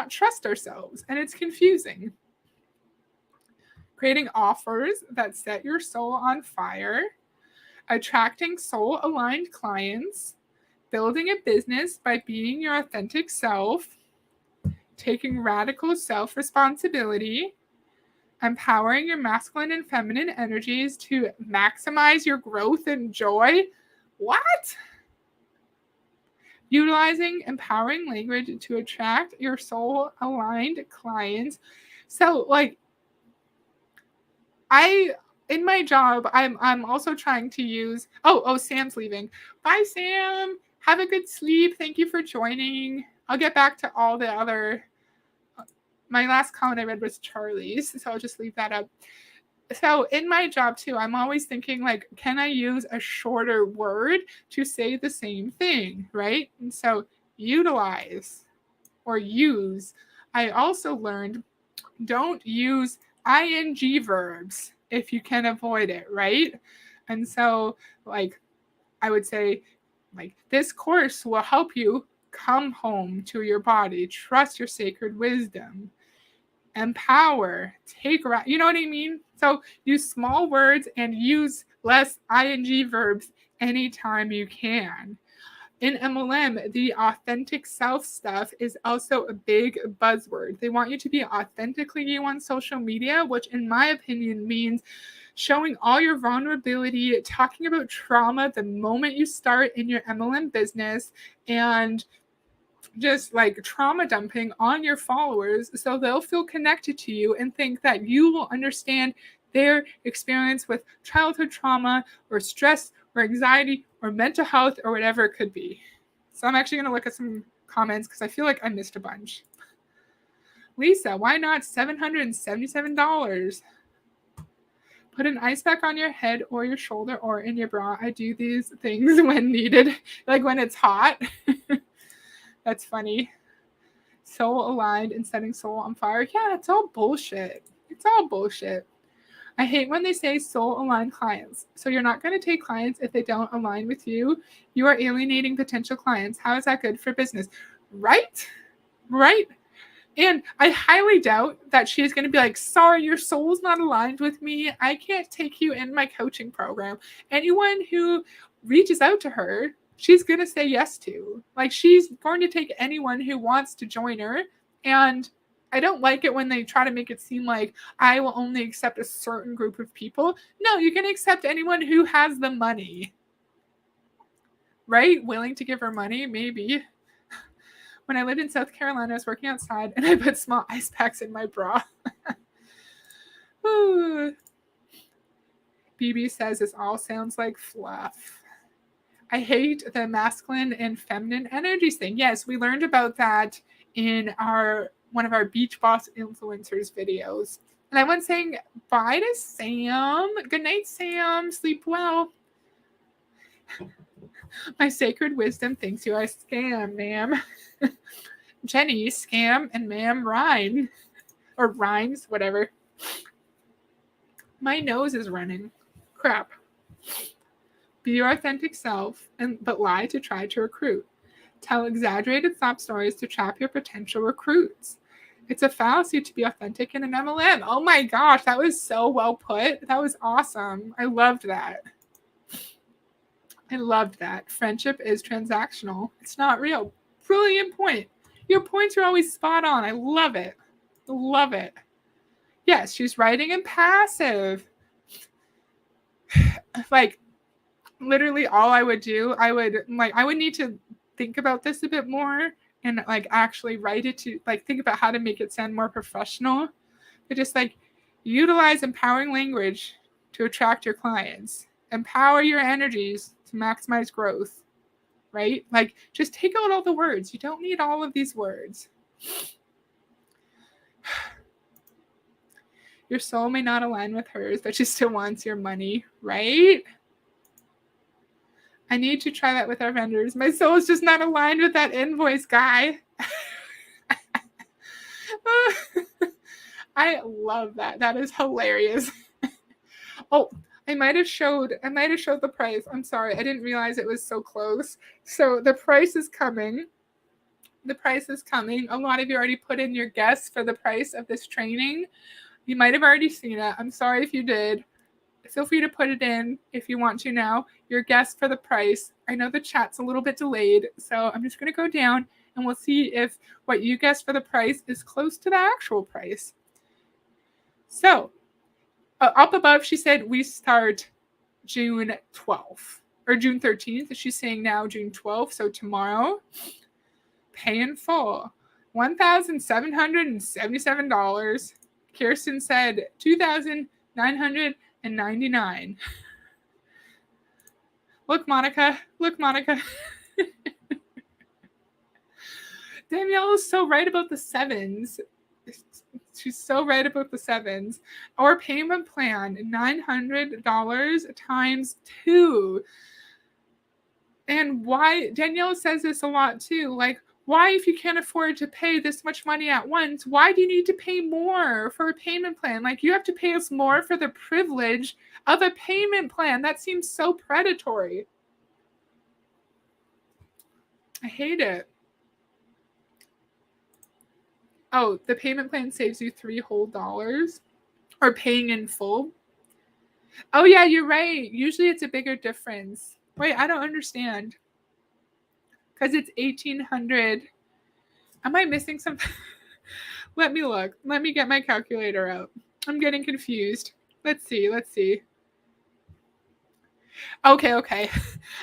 trust ourselves, and it's confusing. Creating offers that set your soul on fire, attracting soul-aligned clients, building a business by being your authentic self, taking radical self-responsibility, empowering your masculine and feminine energies to maximize your growth and joy. What? Utilizing empowering language to attract your soul-aligned clients. So, like, in my job, I'm also trying to use. Oh, Sam's leaving. Bye, Sam. Have a good sleep. Thank you for joining. I'll get back to all the other. My last comment I read was Charlie's, so I'll just leave that up. So in my job too, I'm always thinking, like, can I use a shorter word to say the same thing, right? And so utilize or use. I also learned, don't use ing verbs if you can avoid it, right? And so, like, I would say, like, this course will help you come home to your body, trust your sacred wisdom, empower, take, you know what I mean? So use small words and use less ing verbs anytime you can. In MLM, the authentic self stuff is also a big buzzword. They want you to be authentically you on social media, which in my opinion means showing all your vulnerability, talking about trauma the moment you start in your MLM business, and just like trauma dumping on your followers so they'll feel connected to you and think that you will understand their experience with childhood trauma or stress or anxiety or mental health or whatever it could be. So I'm actually going to look at some comments because I feel like I missed a bunch. Lisa, why not $777? Put an ice pack on your head or your shoulder or in your bra. I do these things when needed, like when it's hot. That's funny. Soul aligned and setting soul on fire. Yeah, it's all bullshit. It's all bullshit. I hate when they say soul aligned clients. So you're not going to take clients if they don't align with you. You are alienating potential clients. How is that good for business? Right? Right? And I highly doubt that she's going to be like, sorry, your soul's not aligned with me. I can't take you in my coaching program. Anyone who reaches out to her, she's going to say yes to. Like, she's going to take anyone who wants to join her. And I don't like it when they try to make it seem like I will only accept a certain group of people. No, you can accept anyone who has the money. Right? Willing to give her money? Maybe. When I lived in South Carolina, I was working outside and I put small ice packs in my bra. BB says this all sounds like fluff. I hate the masculine and feminine energies thing. Yes, we learned about that in one of our Beach Boss influencers videos. And I went saying bye to Sam. Good night, Sam. Sleep well. My sacred wisdom thinks you are a scam, ma'am. Jenny, scam, and ma'am rhyme. Or rhymes, whatever. My nose is running. Crap. Be your authentic self, but lie to try to recruit. Tell exaggerated sob stories to trap your potential recruits. It's a fallacy to be authentic in an MLM. Oh my gosh, that was so well put. That was awesome. I loved that. I loved that. Friendship is transactional. It's not real. Brilliant point. Your points are always spot on. I love it. Love it. Yes, she's writing in passive. Like, literally all I would do, I would need to think about this a bit more and like actually write it to like think about how to make it sound more professional. But just like utilize empowering language to attract your clients. Empower your energies to maximize growth. Right? Like, just take out all the words. You don't need all of these words. Your soul may not align with hers, but she still wants your money, right? I need to try that with our vendors. My soul is just not aligned with that invoice guy. I love that. That is hilarious. Oh, I might have showed the price. I'm sorry. I didn't realize it was so close. So the price is coming. The price is coming. A lot of you already put in your guess for the price of this training. You might have already seen it. I'm sorry if you did. Feel free to put it in if you want to now. Your guess for the price. I know the chat's a little bit delayed, so I'm just going to go down and we'll see if what you guessed for the price is close to the actual price. So, up above, she said we start June 12th or June 13th. She's saying now June 12th, so tomorrow. Pay in full, $1,777. Kirsten said $2,999. Look, Monica. Look, Monica. Danielle is so right about the sevens. She's so right about the sevens. Our payment plan, $900 times 2. And why, Danielle says this a lot too, like, why, if you can't afford to pay this much money at once, why do you need to pay more for a payment plan? Like, you have to pay us more for the privilege of a payment plan. That seems so predatory. I hate it. Oh, the payment plan saves you $3 whole or paying in full. Oh yeah, you're right. Usually it's a bigger difference. Wait, I don't understand. Because it's $1,800. Am I missing something? Let me look. Let me get my calculator out. I'm getting confused. Let's see. Okay.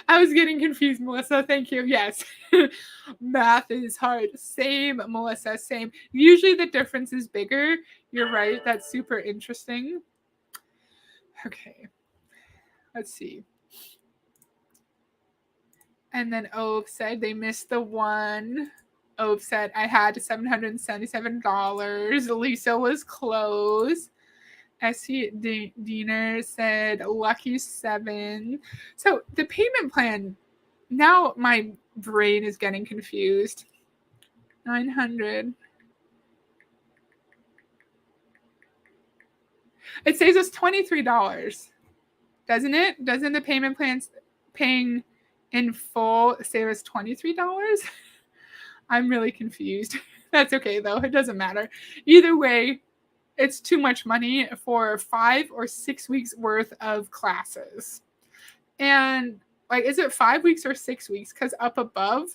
I was getting confused, Melissa. Thank you. Yes. Math is hard. Same, Melissa. Same. Usually the difference is bigger. You're right. That's super interesting. Okay. Let's see. And then Ove said they missed the one. Ove said I had $777. Lisa was close. Essie Diener said lucky 7. So the payment plan, now my brain is getting confused. 900. It saves us $23, doesn't it? Doesn't the payment plans paying in full save us $23? I'm really confused. That's okay though. It doesn't matter. Either way, it's too much money for 5 or 6 weeks worth of classes. And like, is it 5 weeks or 6 weeks? Because up above,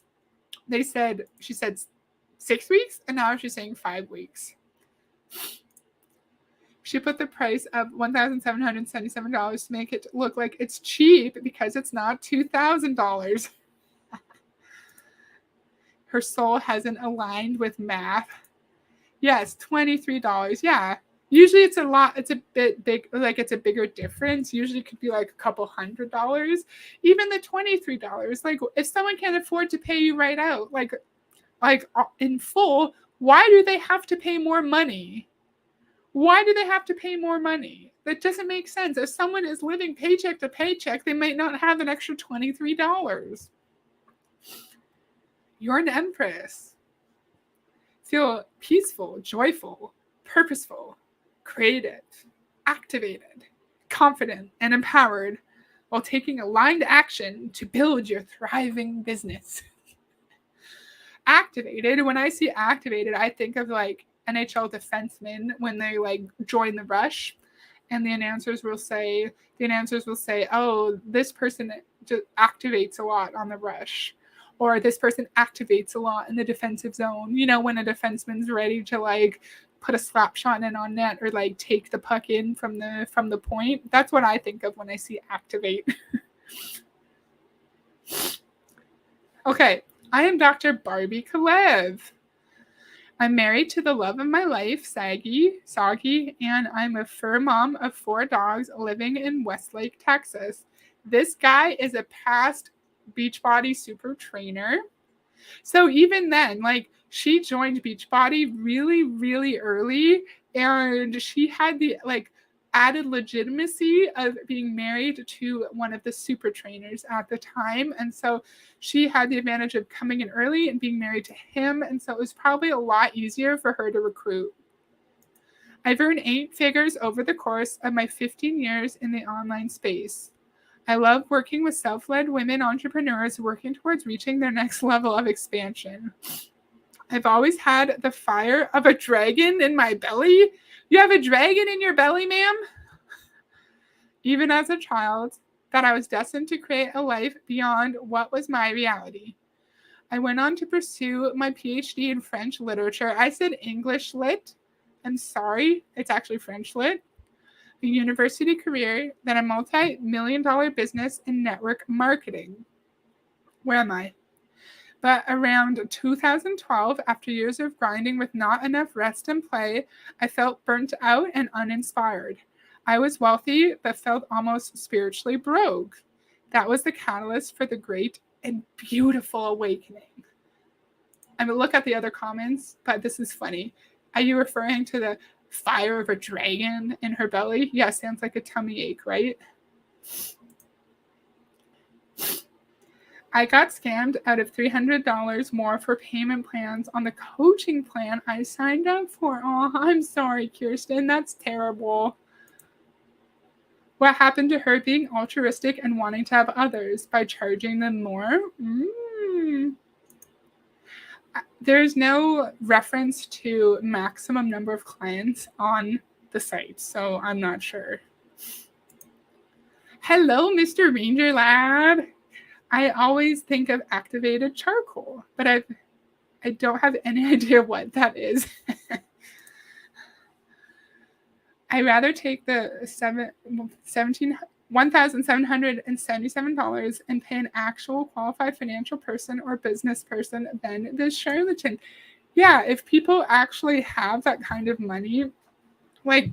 she said 6 weeks, and now she's saying 5 weeks. She put the price of $1,777 to make it look like it's cheap because it's not $2,000. Her soul hasn't aligned with math. Yes, $23. Yeah. Usually it's a lot. It's a bit big. Like, it's a bigger difference. Usually it could be like a couple $100. Even the $23. Like, if someone can't afford to pay you right out, like in full, why do they have to pay more money? Why do they have to pay more money? That doesn't make sense. If someone is living paycheck to paycheck, they might not have an extra $23. You're an empress. Feel peaceful, joyful, purposeful, creative, activated, confident, and empowered while taking aligned action to build your thriving business. Activated, when I see activated, I think of like NHL defensemen when they like join the rush, and the announcers will say, oh, this person just activates a lot on the rush. Or this person activates a lot in the defensive zone. You know, when a defenseman's ready to like put a slap shot in on net or like take the puck in from the point. That's what I think of when I see activate. Okay, I am Dr. Barbie Kalev. I'm married to the love of my life, Soggy, and I'm a fur mom of 4 dogs living in Westlake, Texas. This guy is a past Beachbody super trainer. So even then, like, she joined Beachbody really, really early, and she had the like added legitimacy of being married to one of the super trainers at the time. And so she had the advantage of coming in early and being married to him. And so it was probably a lot easier for her to recruit. I've earned 8 figures over the course of my 15 years in the online space. I love working with self-led women entrepreneurs working towards reaching their next level of expansion. I've always had the fire of a dragon in my belly. You have a dragon in your belly, ma'am? Even as a child, that I was destined to create a life beyond what was my reality. I went on to pursue my PhD in French literature. I said English lit. I'm sorry, it's actually French lit. A university career, then a multi-million-dollar business in network marketing. Where am I? But around 2012, after years of grinding with not enough rest and play, I felt burnt out and uninspired. I was wealthy, but felt almost spiritually broke. That was the catalyst for the great and beautiful awakening. I mean, look at the other comments, but this is funny. Are you referring to the fire of a dragon in her belly? Yeah, sounds like a tummy ache, right? I got scammed out of $300 more for payment plans on the coaching plan I signed up for. Oh, I'm sorry, Kirsten. That's terrible. What happened to her being altruistic and wanting to have others by charging them more? There's no reference to maximum number of clients on the site, so I'm not sure. Hello, Mr. Ranger Lad. I always think of activated charcoal, but I don't have any idea what that is. I'd rather take the $1,777 and pay an actual qualified financial person or business person than this charlatan. Yeah, if people actually have that kind of money, like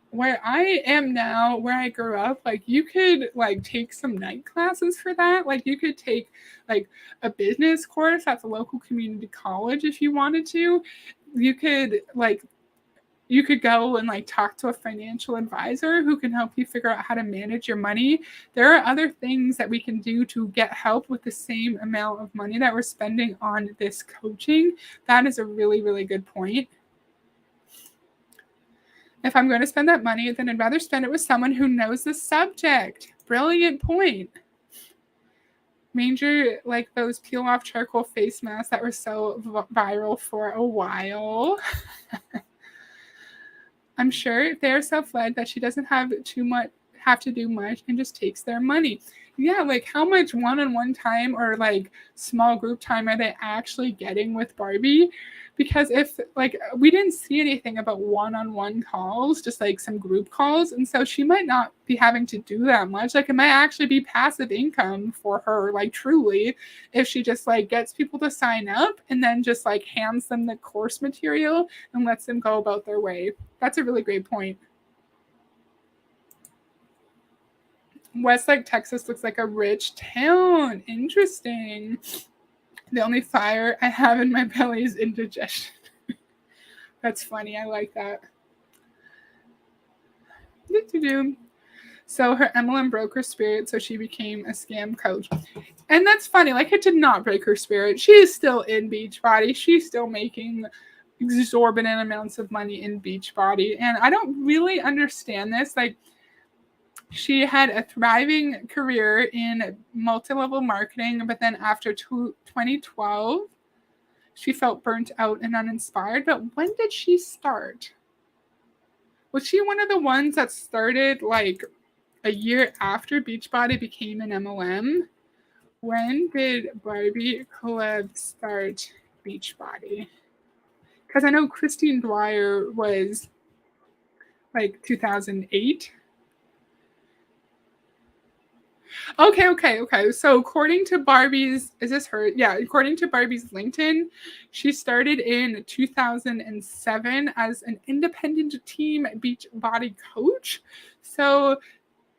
where I am now, where I grew up, like you could like take some night classes for that. Like you could take like a business course at the local community college if you wanted to. You could go and like talk to a financial advisor who can help you figure out how to manage your money. There are other things that we can do to get help with the same amount of money that we're spending on this coaching. That is a really, really good point. If I'm going to spend that money, then I'd rather spend it with someone who knows the subject. Brilliant point. Ranger, like those peel off charcoal face masks that were so viral for a while. I'm sure they're self-led that she doesn't have to do much and just takes their money. Yeah, like how much one-on-one time or like small group time are they actually getting with Barbie? Because if like we didn't see anything about one-on-one calls, just like some group calls, and so she might not be having to do that much. Like it might actually be passive income for her, like truly, if she just like gets people to sign up and then just like hands them the course material and lets them go about their way. That's a really great point. Westlake, Texas looks like a rich town. Interesting. The only fire I have in my belly is indigestion. That's funny. I like that. So her MLM broke her spirit, so she became a scam coach. And that's funny. Like, it did not break her spirit. She is still in Beachbody. She's still making exorbitant amounts of money in Beachbody. And I don't really understand this. Like, she had a thriving career in multi-level marketing, but then after 2012, she felt burnt out and uninspired. But when did she start? Was she one of the ones that started like a year after Beachbody became an MLM? When did Barbie Collab start Beachbody? Because I know Christine Dwyer was like 2008. Okay. So according to Barbie's, is this her? Yeah, according to Barbie's LinkedIn, she started in 2007 as an independent team Beachbody coach. So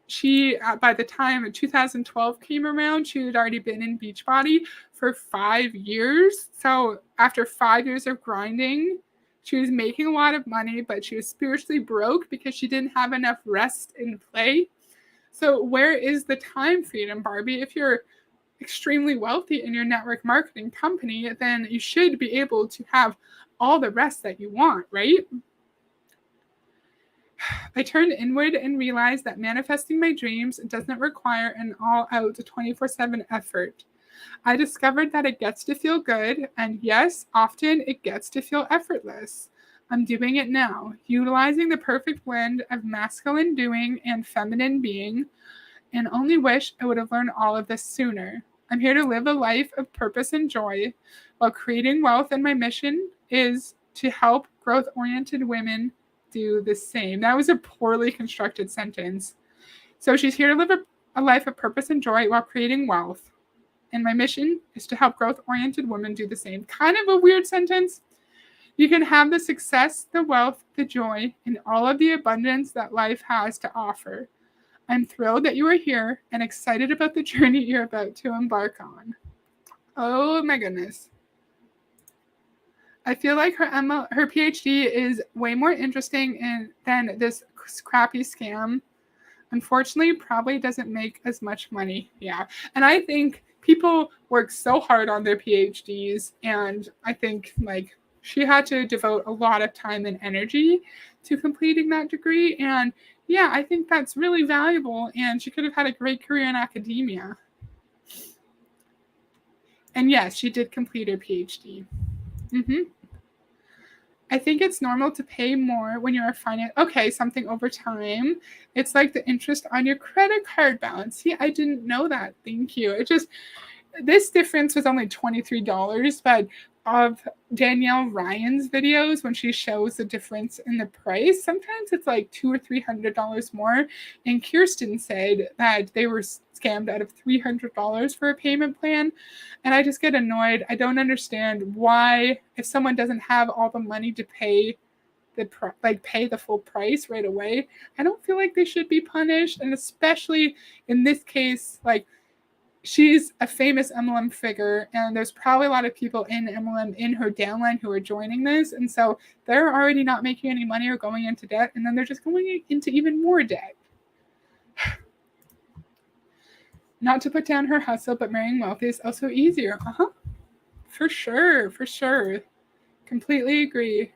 she, by the time 2012 came around, she had already been in Beachbody for 5 years. So after 5 years of grinding, she was making a lot of money, but she was spiritually broke because she didn't have enough rest and play. So where is the time freedom, Barbie? If you're extremely wealthy in your network marketing company, then you should be able to have all the rest that you want, right? I turned inward and realized that manifesting my dreams doesn't require an all-out 24/7 effort. I discovered that it gets to feel good, and yes, often it gets to feel effortless. I'm doing it now, utilizing the perfect blend of masculine doing and feminine being, and only wish I would have learned all of this sooner. I'm here to live a life of purpose and joy while creating wealth, and my mission is to help growth-oriented women do the same. That was a poorly constructed sentence. So she's here to live a life of purpose and joy while creating wealth. And my mission is to help growth-oriented women do the same. Kind of a weird sentence. You can have the success, the wealth, the joy, and all of the abundance that life has to offer. I'm thrilled that you are here and excited about the journey you're about to embark on. Oh my goodness. I feel like her PhD is way more interesting than this crappy scam. Unfortunately, probably doesn't make as much money. Yeah. And I think people work so hard on their PhDs, and I think like she had to devote a lot of time and energy to completing that degree. And yeah, I think that's really valuable, and she could have had a great career in academia. And yes, she did complete her PhD. I think it's normal to pay more when you're something over time. It's like the interest on your credit card balance. See, I didn't know that. Thank you. This difference was only $23, but of Danielle Ryan's videos, when she shows the difference in the price, sometimes it's like $200 or $300 more. And Kirsten said that they were scammed out of $300 for a payment plan. And I just get annoyed. I don't understand why, if someone doesn't have all the money to pay pay the full price right away, I don't feel like they should be punished. And especially in this case, like, she's a famous MLM figure, and there's probably a lot of people in MLM in her downline who are joining this. And so they're already not making any money or going into debt, and then they're just going into even more debt. Not to put down her hustle, but marrying wealthy is also easier. For sure. Completely agree.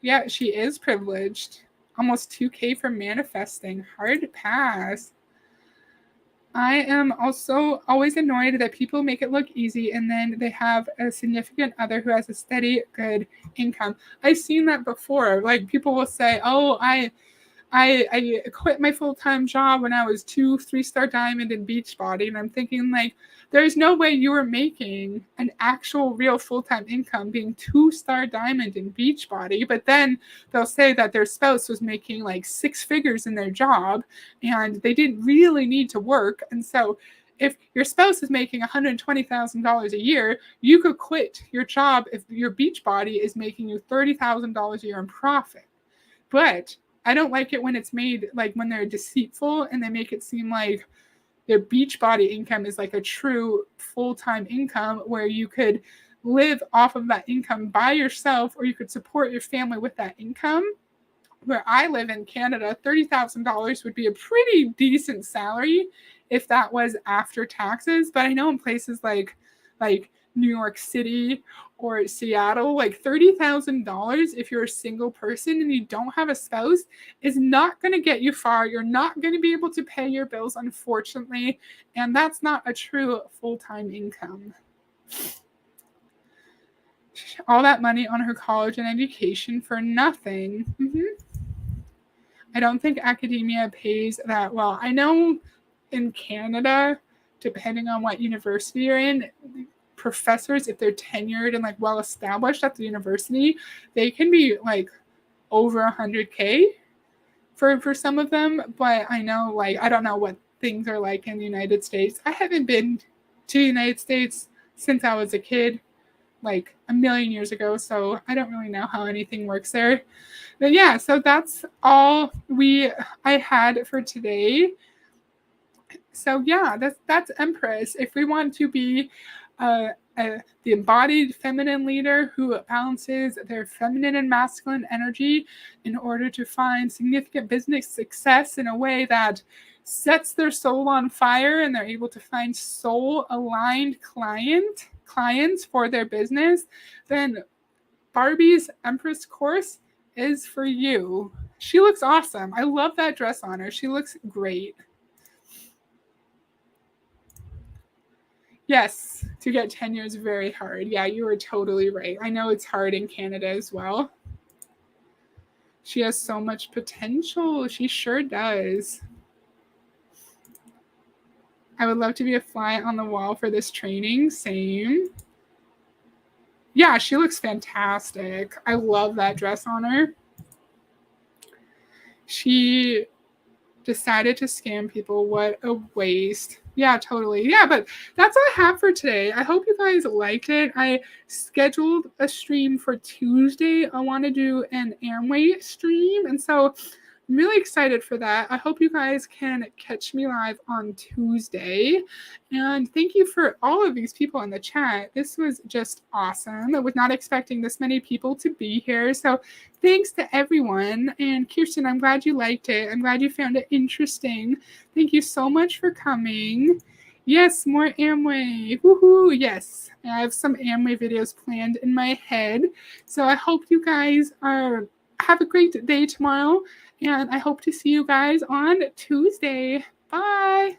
Yeah, she is privileged. Almost 2K for manifesting. Hard to pass. I am also always annoyed that people make it look easy and then they have a significant other who has a steady, good income. I've seen that before. Like, people will say, oh, I quit my full-time job when I was 3-star diamond in Beachbody. And I'm thinking, like, there's no way you were making an actual real full-time income being 2-star diamond in Beachbody. But then they'll say that their spouse was making like 6 figures in their job and they didn't really need to work. And so if your spouse is making $120,000 a year, you could quit your job if your Beachbody is making you $30,000 a year in profit. But I don't like it when it's made, like, when they're deceitful and they make it seem like their Beachbody income is like a true full-time income where you could live off of that income by yourself, or you could support your family with that income. Where I live in Canada, $30,000 would be a pretty decent salary if that was after taxes. But I know in places like New York City or Seattle, like $30,000 if you're a single person and you don't have a spouse is not going to get you far. You're not going to be able to pay your bills, unfortunately, and that's not a true full-time income. All that money on her college and education for nothing. I don't think academia pays that well. I know in Canada, depending on what university you're in, professors, if they're tenured and like well established at the university, they can be like over $100K for some of them. But I know, like, I don't know what things are like in the United States. I haven't been to the United States since I was a kid, like a million years ago, so I don't really know how anything works there. But yeah, so that's all I had for today. So yeah, that's Empress. If we want to be the embodied feminine leader who balances their feminine and masculine energy in order to find significant business success in a way that sets their soul on fire, and they're able to find soul-aligned clients for their business, then Barbie's Empress course is for you. She looks awesome. I love that dress on her. She looks great. Yes, to get tenure is very hard. Yeah, you are totally right. I know it's hard in Canada as well. She has so much potential. She sure does. I would love to be a fly on the wall for this training. Same. Yeah, she looks fantastic. I love that dress on her. She decided to scam people. What a waste. Yeah, totally. Yeah, but that's all I have for today. I hope you guys liked it. I scheduled a stream for Tuesday. I want to do an Amway stream. And so I'm really excited for that. I hope you guys can catch me live on Tuesday. And thank you for all of these people in the chat. This was just awesome. I was not expecting this many people to be here. So thanks to everyone. And Kirsten, I'm glad you liked it. I'm glad you found it interesting. Thank you so much for coming. Yes, more Amway. Woohoo, yes. I have some Amway videos planned in my head. So I hope you guys have a great day tomorrow. And I hope to see you guys on Tuesday. Bye.